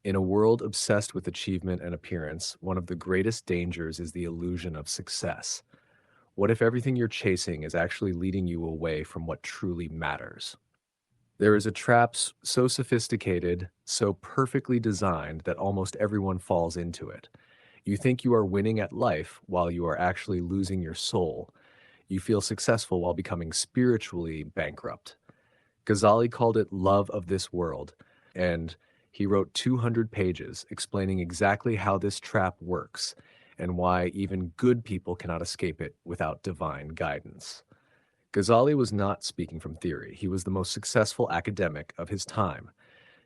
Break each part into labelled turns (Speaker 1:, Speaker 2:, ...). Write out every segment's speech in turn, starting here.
Speaker 1: In a world obsessed with achievement and appearance, one of the greatest dangers is the illusion of success. What if everything you're chasing is actually leading you away from what truly matters? There is a trap so sophisticated, so perfectly designed that almost everyone falls into it. You think you are winning at life while you are actually losing your soul. You feel successful while becoming spiritually bankrupt. Ghazali called it love of this world, and he wrote 200 pages explaining exactly how this trap works and why even good people cannot escape it without divine guidance. Ghazali was not speaking from theory. He was the most successful academic of his time,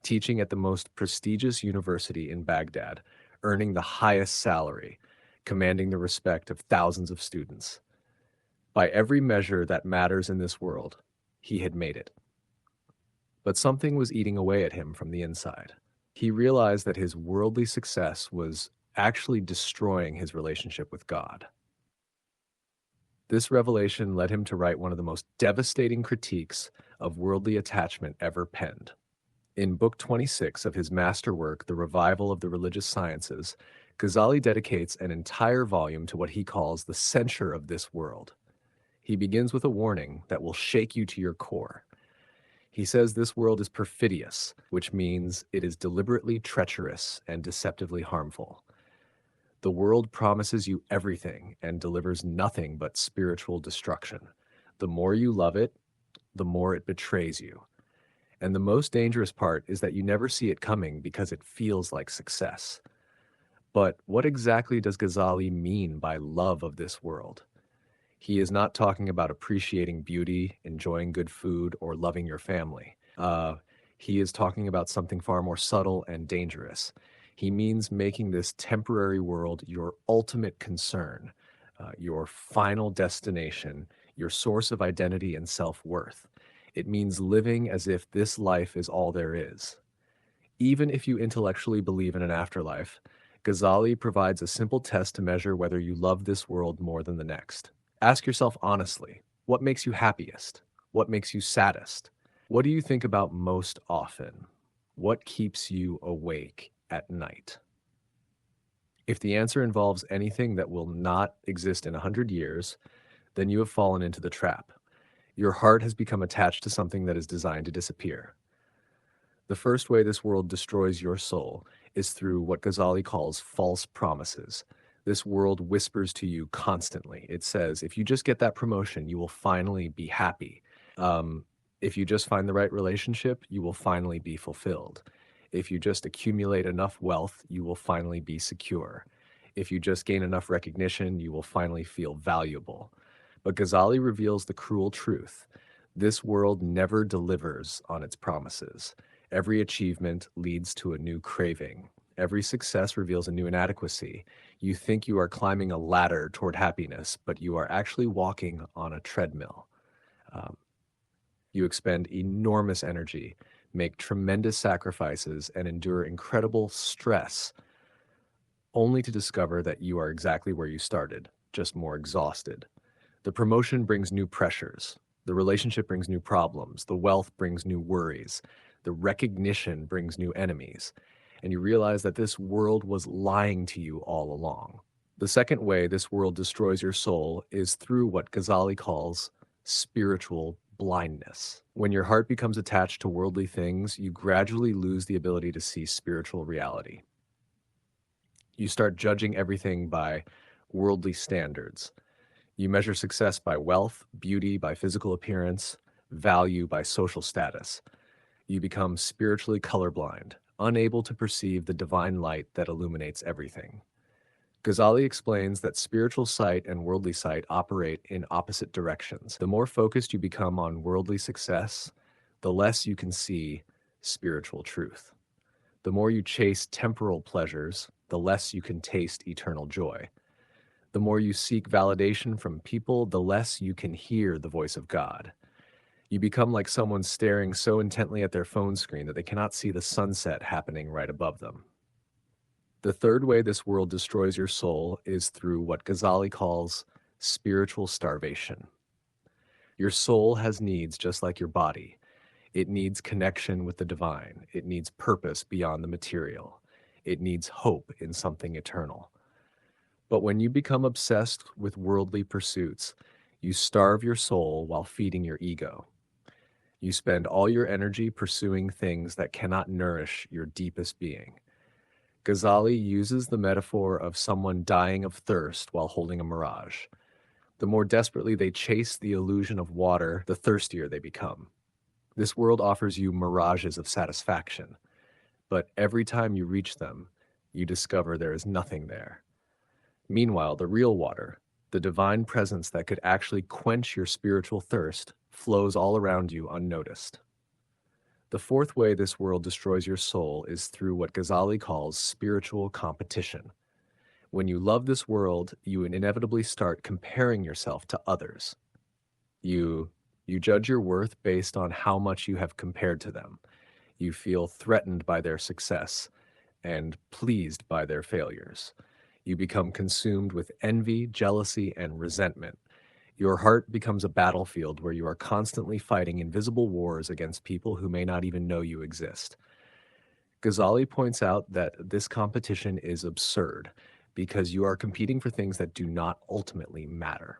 Speaker 1: teaching at the most prestigious university in Baghdad, earning the highest salary, commanding the respect of thousands of students. By every measure that matters in this world, he had made it. But something was eating away at him from the inside. He realized that his worldly success was actually destroying his relationship with God. This revelation led him to write one of the most devastating critiques of worldly attachment ever penned. In Book 26 of his masterwork, The Revival of the Religious Sciences, Ghazali dedicates an entire volume to what he calls the censure of this world. He begins with a warning that will shake you to your core. He says this world is perfidious, which means it is deliberately treacherous and deceptively harmful. The world promises you everything and delivers nothing but spiritual destruction. The more you love it, the more it betrays you. And the most dangerous part is that you never see it coming because it feels like success. But what exactly does Ghazali mean by love of this world? He is not talking about appreciating beauty, enjoying good food, or loving your family. He is talking about something far more subtle and dangerous. He means making this temporary world your ultimate concern, your final destination, your source of identity and self-worth. It means living as if this life is all there is. Even if you intellectually believe in an afterlife, Ghazali provides a simple test to measure whether you love this world more than the next. Ask yourself honestly, what makes you happiest? What makes you saddest? What do you think about most often? What keeps you awake at night? If the answer involves anything that will not exist in 100 years, then you have fallen into the trap. Your heart has become attached to something that is designed to disappear. The first way this world destroys your soul is through what Ghazali calls false promises. This world whispers to you constantly. It says, if you just get that promotion, you will finally be happy. If you just find the right relationship, you will finally be fulfilled. If you just accumulate enough wealth, you will finally be secure. If you just gain enough recognition, you will finally feel valuable. But Ghazali reveals the cruel truth. This world never delivers on its promises. Every achievement leads to a new craving. Every success reveals a new inadequacy. You think you are climbing a ladder toward happiness, but you are actually walking on a treadmill. You expend enormous energy, make tremendous sacrifices, and endure incredible stress, only to discover that you are exactly where you started, just more exhausted. The promotion brings new pressures. The relationship brings new problems. The wealth brings new worries. The recognition brings new enemies. And you realize that this world was lying to you all along. The second way this world destroys your soul is through what Ghazali calls spiritual blindness. When your heart becomes attached to worldly things, you gradually lose the ability to see spiritual reality. You start judging everything by worldly standards. You measure success by wealth, beauty by physical appearance, value by social status. You become spiritually colorblind, unable to perceive the divine light that illuminates everything. Ghazali explains that spiritual sight and worldly sight operate in opposite directions. The more focused you become on worldly success, the less you can see spiritual truth. The more you chase temporal pleasures, the less you can taste eternal joy. The more you seek validation from people, the less you can hear the voice of God. You become like someone staring so intently at their phone screen that they cannot see the sunset happening right above them. The third way this world destroys your soul is through what Ghazali calls spiritual starvation. Your soul has needs just like your body. It needs connection with the divine. It needs purpose beyond the material. It needs hope in something eternal. But when you become obsessed with worldly pursuits, you starve your soul while feeding your ego. You spend all your energy pursuing things that cannot nourish your deepest being. Ghazali uses the metaphor of someone dying of thirst while holding a mirage. The more desperately they chase the illusion of water, the thirstier they become. This world offers you mirages of satisfaction, but every time you reach them, you discover there is nothing there. Meanwhile, the real water, the divine presence that could actually quench your spiritual thirst, flows all around you unnoticed. The fourth way this world destroys your soul is through what Ghazali calls spiritual competition. When you love this world, you inevitably start comparing yourself to others. You judge your worth based on how much you have compared to them. You feel threatened by their success and pleased by their failures. You become consumed with envy, jealousy, and resentment. Your heart becomes a battlefield where you are constantly fighting invisible wars against people who may not even know you exist. Ghazali points out that this competition is absurd because you are competing for things that do not ultimately matter.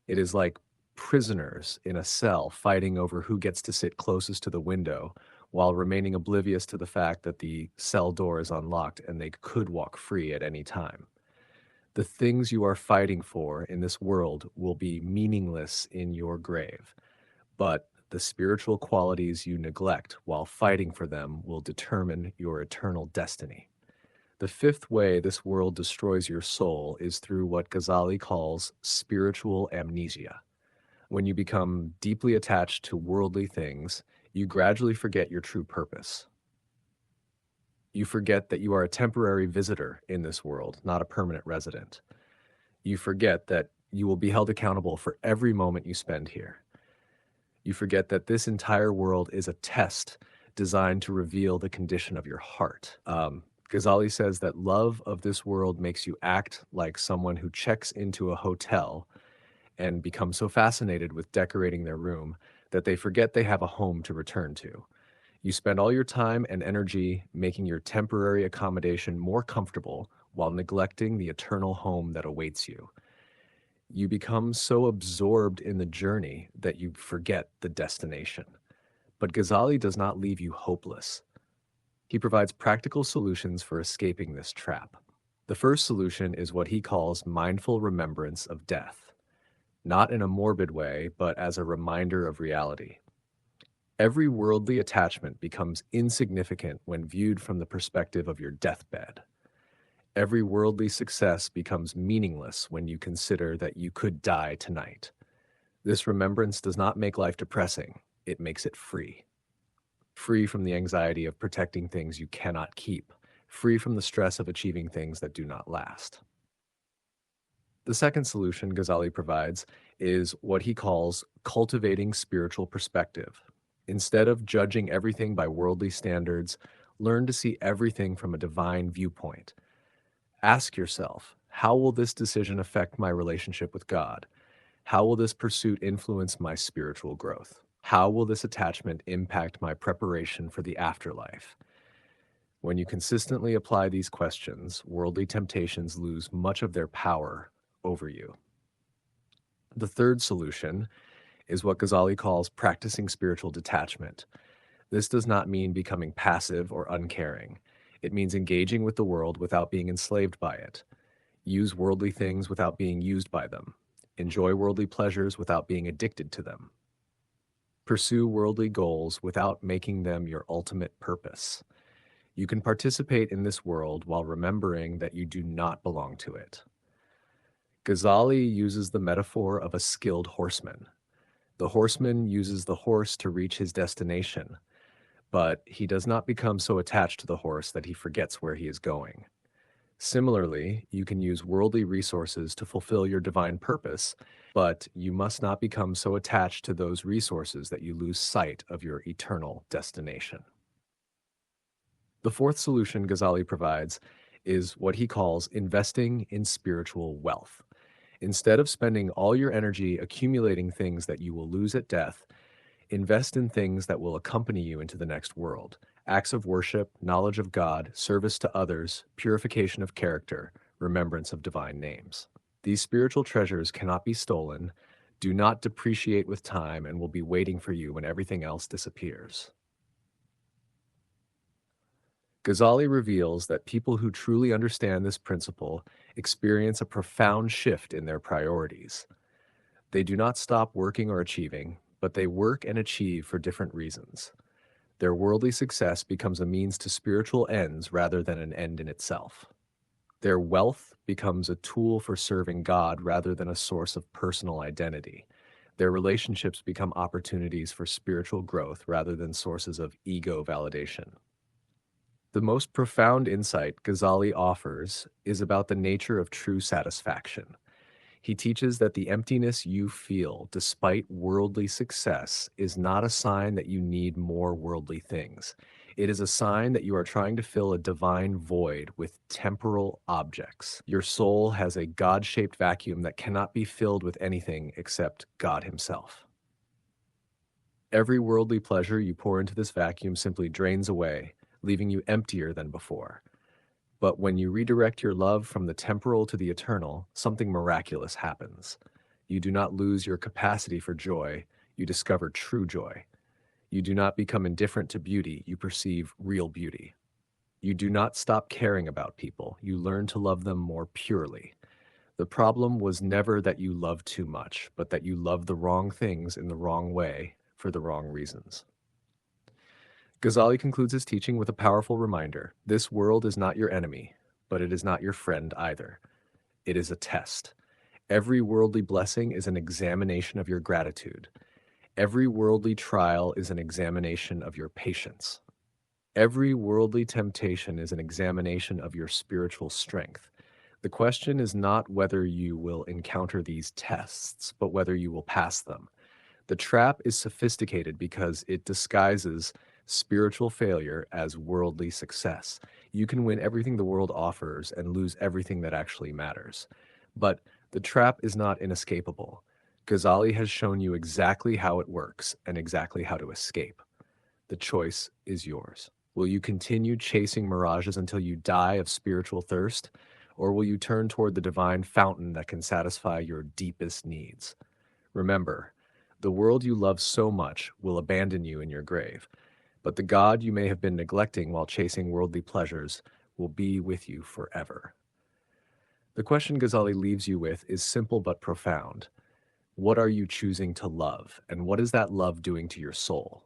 Speaker 1: It is like prisoners in a cell fighting over who gets to sit closest to the window while remaining oblivious to the fact that the cell door is unlocked and they could walk free at any time. The things you are fighting for in this world will be meaningless in your grave, but the spiritual qualities you neglect while fighting for them will determine your eternal destiny. The fifth way this world destroys your soul is through what Ghazali calls spiritual amnesia. When you become deeply attached to worldly things, you gradually forget your true purpose. You forget that you are a temporary visitor in this world, not a permanent resident. You forget that you will be held accountable for every moment you spend here. You forget that this entire world is a test designed to reveal the condition of your heart. Ghazali says that love of this world makes you act like someone who checks into a hotel and becomes so fascinated with decorating their room that they forget they have a home to return to. You spend all your time and energy making your temporary accommodation more comfortable while neglecting the eternal home that awaits you. You become so absorbed in the journey that you forget the destination. But Ghazali does not leave you hopeless. He provides practical solutions for escaping this trap. The first solution is what he calls mindful remembrance of death, not in a morbid way, but as a reminder of reality. Every worldly attachment becomes insignificant when viewed from the perspective of your deathbed. Every worldly success becomes meaningless when you consider that you could die tonight. This remembrance does not make life depressing, it makes it free. Free from the anxiety of protecting things you cannot keep, free from the stress of achieving things that do not last. The second solution Ghazali provides is what he calls cultivating spiritual perspective. Instead of judging everything by worldly standards, learn to see everything from a divine viewpoint. Ask yourself, how will this decision affect my relationship with God? How will this pursuit influence my spiritual growth? How will this attachment impact my preparation for the afterlife? When you consistently apply these questions, worldly temptations lose much of their power over you. The third solution is what Ghazali calls practicing spiritual detachment. This does not mean becoming passive or uncaring. It means engaging with the world without being enslaved by it. Use worldly things without being used by them. Enjoy worldly pleasures without being addicted to them. Pursue worldly goals without making them your ultimate purpose. You can participate in this world while remembering that you do not belong to it. Ghazali uses the metaphor of a skilled horseman. The horseman uses the horse to reach his destination, but he does not become so attached to the horse that he forgets where he is going. Similarly, you can use worldly resources to fulfill your divine purpose, but you must not become so attached to those resources that you lose sight of your eternal destination. The fourth solution Ghazali provides is what he calls investing in spiritual wealth. Instead of spending all your energy accumulating things that you will lose at death, invest in things that will accompany you into the next world. acts of worship, knowledge of God, service to others, purification of character, remembrance of divine names. These spiritual treasures cannot be stolen, do not depreciate with time, and will be waiting for you when everything else disappears. Ghazali reveals that people who truly understand this principle experience a profound shift in their priorities. They do not stop working or achieving, but they work and achieve for different reasons. Their worldly success becomes a means to spiritual ends rather than an end in itself. Their wealth becomes a tool for serving God rather than a source of personal identity. Their relationships become opportunities for spiritual growth rather than sources of ego validation. The most profound insight Ghazali offers is about the nature of true satisfaction. He teaches that the emptiness you feel despite worldly success is not a sign that you need more worldly things. It is a sign that you are trying to fill a divine void with temporal objects. Your soul has a God-shaped vacuum that cannot be filled with anything except God Himself. Every worldly pleasure you pour into this vacuum simply drains away, leaving you emptier than before. But when you redirect your love from the temporal to the eternal, something miraculous happens. You do not lose your capacity for joy, you discover true joy. You do not become indifferent to beauty, you perceive real beauty. You do not stop caring about people, you learn to love them more purely. The problem was never that you loved too much, but that you loved the wrong things in the wrong way for the wrong reasons. Ghazali concludes his teaching with a powerful reminder. This world is not your enemy, but it is not your friend either. It is a test. Every worldly blessing is an examination of your gratitude. Every worldly trial is an examination of your patience. Every worldly temptation is an examination of your spiritual strength. The question is not whether you will encounter these tests, but whether you will pass them. The trap is sophisticated because it disguises spiritual failure as worldly success. You can win everything the world offers and lose everything that actually matters. But the trap is not inescapable. Ghazali has shown you exactly how it works and exactly how to escape. The choice is yours. Will you continue chasing mirages until you die of spiritual thirst, or will you turn toward the divine fountain that can satisfy your deepest needs? Remember, the world you love so much will abandon you in your grave, but the God you may have been neglecting while chasing worldly pleasures will be with you forever. The question Ghazali leaves you with is simple but profound. What are you choosing to love, and what is that love doing to your soul?